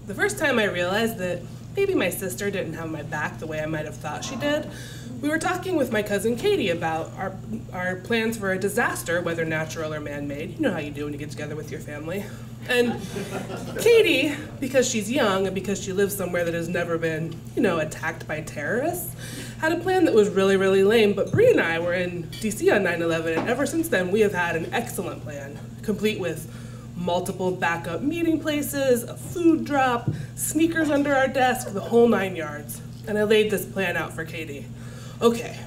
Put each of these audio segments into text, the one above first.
The first time I realized that maybe my sister didn't have my back the way I might have thought she did, we were talking with my cousin Katie about our plans for a disaster, whether natural or man-made. You know how you do when you get together with your family. And Katie, because she's young and because she lives somewhere that has never been, attacked by terrorists, had a plan that was really, really lame. But Bree and I were in DC on 9/11, and ever since then we have had an excellent plan, complete with multiple backup meeting places, a food drop, sneakers under our desk, the whole 9 yards. And I laid this plan out for Katie. Okay,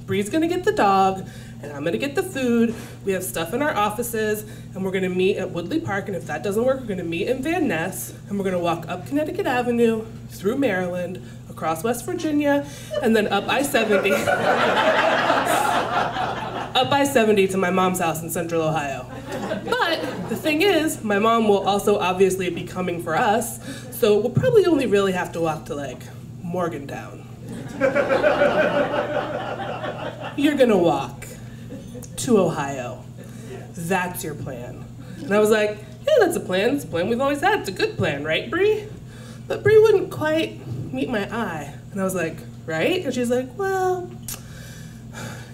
Bree's gonna get the dog, and I'm gonna get the food. We have stuff in our offices, and we're gonna meet at Woodley Park, and if that doesn't work, we're gonna meet in Van Ness, and we're gonna walk up Connecticut Avenue, through Maryland, across West Virginia, and then up I-70. Up I-70 to my mom's house in Central Ohio. But the thing is, my mom will also obviously be coming for us, so we'll probably only really have to walk to like Morgantown. You're gonna walk to Ohio. That's your plan. And I was like, yeah, that's a plan. It's a plan we've always had. It's a good plan, right, Bree? But Bree wouldn't quite meet my eye. And I was like, right? And she's like, well,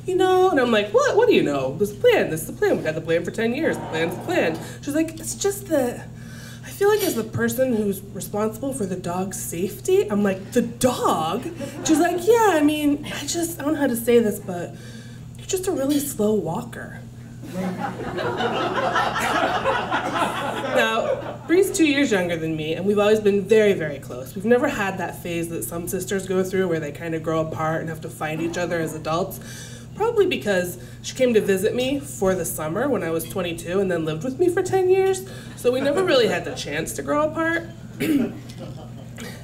and I'm like, what? What do you know? This is the plan. This is the plan. We've had the plan for 10 years. The plan's the plan. She's like, it's just that I feel like as the person who's responsible for the dog's safety, I'm like, the dog? She's like, yeah, I don't know how to say this, but you're just a really slow walker. Now, Bree's 2 years younger than me, and we've always been very, very close. We've never had that phase that some sisters go through where they kind of grow apart and have to find each other as adults. Probably because she came to visit me for the summer when I was 22 and then lived with me for 10 years. So we never really had the chance to grow apart.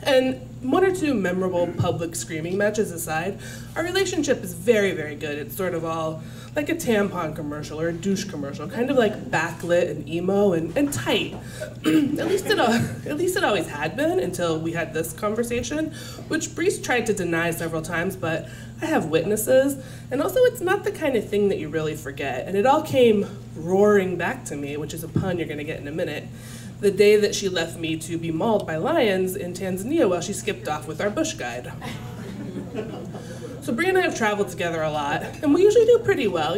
And one or two memorable public screaming matches aside, our relationship is very, very good. It's sort of all like a tampon commercial or a douche commercial, kind of like backlit and emo and tight. At least it always had been until we had this conversation, which Bree's tried to deny several times, but I have witnesses. And also it's not the kind of thing that you really forget. And it all came roaring back to me, which is a pun you're gonna get in a minute, the day that she left me to be mauled by lions in Tanzania while she skipped off with our bush guide. So Bree and I have traveled together a lot, and we usually do pretty well,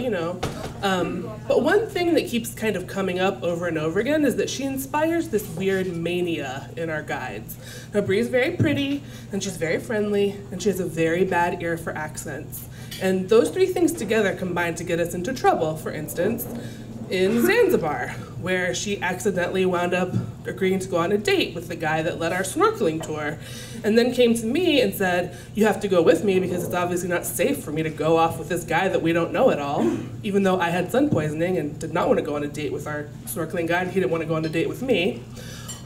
But one thing that keeps kind of coming up over and over again is that she inspires this weird mania in our guides. Now Bree's very pretty, and she's very friendly, and she has a very bad ear for accents. And those three things together combine to get us into trouble. For instance, in Zanzibar, where she accidentally wound up agreeing to go on a date with the guy that led our snorkeling tour, and then came to me and said, you have to go with me because it's obviously not safe for me to go off with this guy that we don't know at all, even though I had sun poisoning and did not want to go on a date with our snorkeling guide, he didn't want to go on a date with me.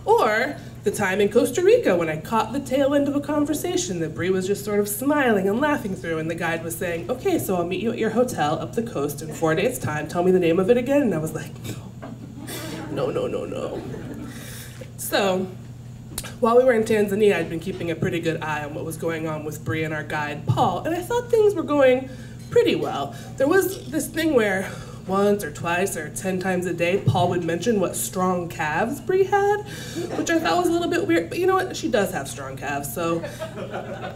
Or the time in Costa Rica when I caught the tail end of a conversation that Bree was just sort of smiling and laughing through, and the guide was saying, okay, so I'll meet you at your hotel up the coast in 4 days' time. Tell me the name of it again. And I was like, no. So while we were in Tanzania, I'd been keeping a pretty good eye on what was going on with Bree and our guide, Paul, and I thought things were going pretty well. There was this thing where once or twice or 10 times a day, Paul would mention what strong calves Bree had, which I thought was a little bit weird, but you know what? She does have strong calves, so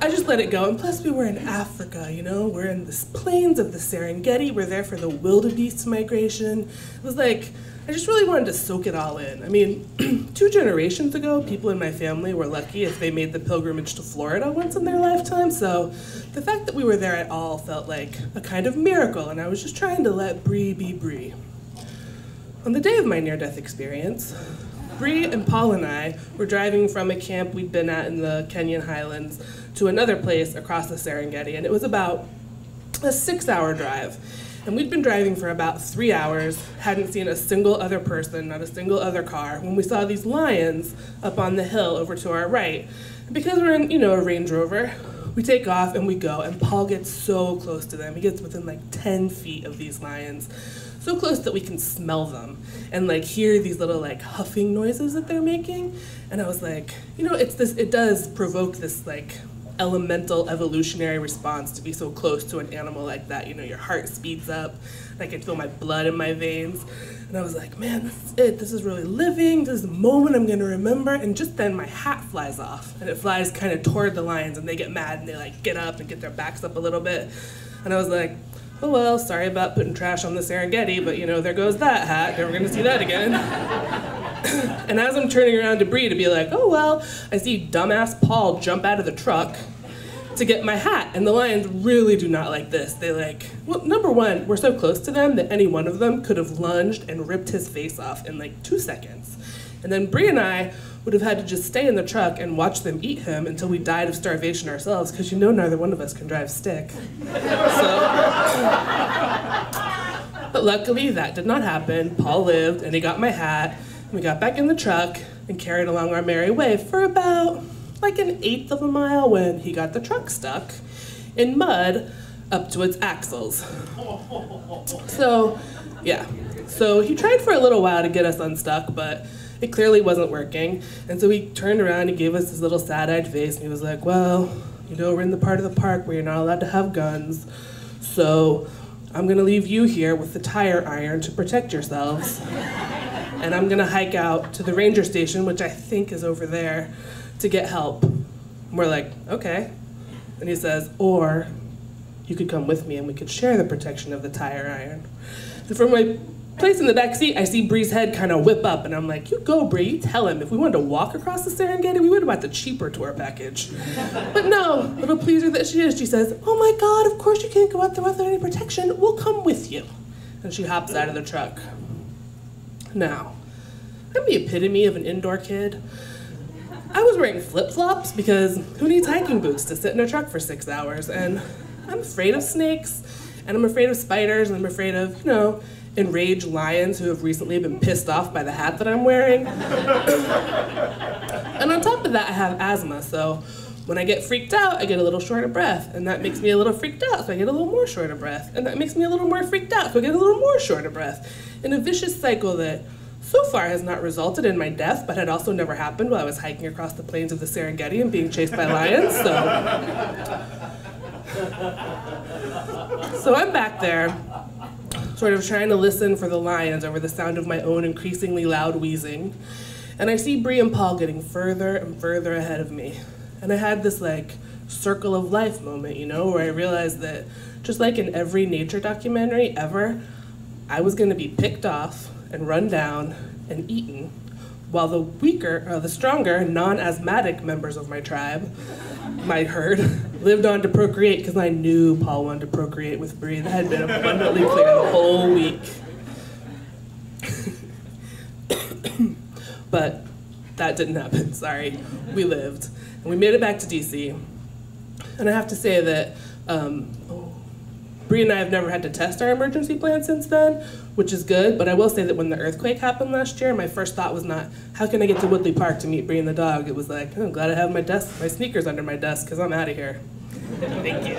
I just let it go. And plus we were in Africa, we're in the plains of the Serengeti. We're there for the wildebeest migration. It was like, I just really wanted to soak it all in. 2 generations ago, people in my family were lucky if they made the pilgrimage to Florida once in their lifetime, so the fact that we were there at all felt like a kind of miracle, and I was just trying to let Bree be Bree. On the day of my near-death experience, Bree and Paul and I were driving from a camp we'd been at in the Kenyan highlands to another place across the Serengeti, and it was about a 6-hour drive. And we'd been driving for about 3 hours, hadn't seen a single other person, not a single other car, when we saw these lions up on the hill over to our right. And because we're in, a Range Rover, we take off and we go, and Paul gets so close to them. He gets within like 10 feet of these lions, so close that we can smell them and like hear these little like huffing noises that they're making. And I was like, it does provoke this like elemental evolutionary response to be so close to an animal like that. Your heart speeds up. I can feel my blood in my veins. And I was like, man, this is it. This is really living. This is the moment I'm gonna remember. And just then my hat flies off, and it flies kind of toward the lions, and they get mad, and they like get up and get their backs up a little bit. And I was like, oh well, sorry about putting trash on the Serengeti, but you know, there goes that hat. Never gonna see that again. And as I'm turning around to Bree to be like, oh well, I see dumbass Paul jump out of the truck to get my hat. And the lions really do not like this. They like, well, number one, we're so close to them that any one of them could have lunged and ripped his face off in like 2 seconds. And then Bree and I would have had to just stay in the truck and watch them eat him until we died of starvation ourselves, because you know neither one of us can drive stick. But luckily that did not happen. Paul lived, and he got my hat, and we got back in the truck and carried along our merry way for about like 1/8 of a mile when he got the truck stuck in mud up to its axles. So, yeah. So he tried for a little while to get us unstuck, but it clearly wasn't working. And so he turned around and gave us this little sad-eyed face, and he was like, well, you know, we're in the part of the park where you're not allowed to have guns, so I'm gonna leave you here with the tire iron to protect yourselves. And I'm gonna hike out to the ranger station, which I think is over there, to get help. And we're like, okay. And he says, or you could come with me and we could share the protection of the tire iron. And from my place in the back seat, I see Bree's head kind of whip up, and I'm like, you go, Bree, you tell him. If we wanted to walk across the Serengeti, we would have bought the cheaper tour package. But no, little pleaser that she is, she says, oh my God, of course you can't go out there without any protection. We'll come with you. And she hops out of the truck. Now, I'm the epitome of an indoor kid. I was wearing flip-flops because who needs hiking boots to sit in a truck for 6 hours? And I'm afraid of snakes, and I'm afraid of spiders, and I'm afraid of, you know, enraged lions who have recently been pissed off by the hat that I'm wearing. And on top of that, I have asthma, so when I get freaked out, I get a little short of breath, and that makes me a little freaked out, so I get a little more short of breath, and that makes me a little more freaked out, so I get a little more short of breath, in a vicious cycle that so far has not resulted in my death, but had also never happened while I was hiking across the plains of the Serengeti and being chased by lions, so I'm back there, sort of trying to listen for the lions over the sound of my own increasingly loud wheezing, and I see Bree and Paul getting further and further ahead of me. And I had this like circle of life moment, you know, where I realized that just like in every nature documentary ever, I was gonna be picked off and run down and eaten, while the weaker, or the stronger, non-asthmatic members of my tribe, my herd, lived on to procreate, because I knew Paul wanted to procreate with Bree. That had been abundantly clear the whole week. But that didn't happen, sorry. We lived. And we made it back to DC. And I have to say that Bree and I have never had to test our emergency plan since then, which is good, but I will say that when the earthquake happened last year, my first thought was not, how can I get to Woodley Park to meet Bree and the dog? It was like, oh, I'm glad I have my sneakers under my desk, because I'm out of here. Thank you.